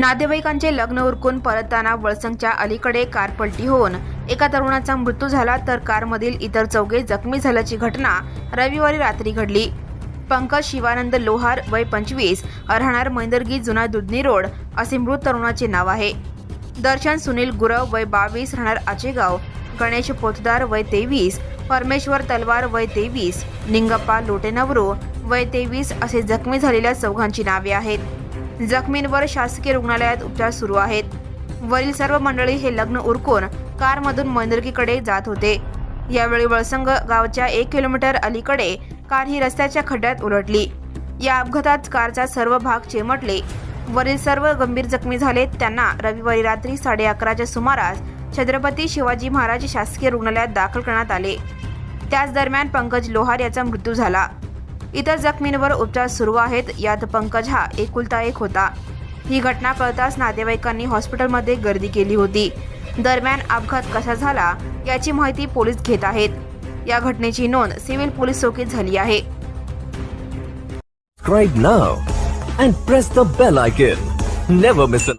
नातेवाईकांचे लग्न उरकून परतताना वळसंगच्या अलीकडे कार पलटी होऊन एका तरुणाचा मृत्यू झाला तर कारमधील इतर चौघे जखमी झाल्याची घटना रविवारी रात्री घडली। पंकज शिवानंद लोहार वय 25 राहणार मैंदर्गी जुना दुधनी रोड असे मृत तरुणाचे नाव आहे। दर्शन सुनील गुरव वय 22 राहणार आचेगाव, गणेश पोतदार वय 23, परमेश्वर तलवार वय 23, निंगप्पा लोटेनवरो वय 23 असे जखमी झालेल्या चौघांची नावे आहेत। जखमींवर शासकीय रुग्णालयात उपचार सुरू आहेत। वरील सर्व मंडळी हे लग्न उरकून कारमधून मैंदर्गीकडे जात होते। यावेळी वळसंग गावच्या 1 किलोमीटर अलीकडे कार ही रस्त्याच्या खड्ड्यात उलटली। या अपघातात कारचा सर्व भाग चिमटले। वरील सर्व गंभीर जखमी झाले। त्यांना रविवारी रात्री 11:30च्या सुमारास छत्रपती शिवाजी महाराज शासकीय रुग्णालयात दाखल करण्यात आले। त्याच दरम्यान पंकज लोहार याचा मृत्यू झाला। इतर जखमींवर उपचार सुरू आहेत। यात पंकज हा एकुलता एक होता। ही घटना कळताच नातेवाईकांनी हॉस्पिटलमध्ये गर्दी केली होती। दरम्यान अपघात कसा झाला याची माहिती पोलीस घेत आहेत। या घटनेची नोंद सिव्हिल पोलीस चौकीत झाली आहे। Subscribe now and press the bell icon. Never miss an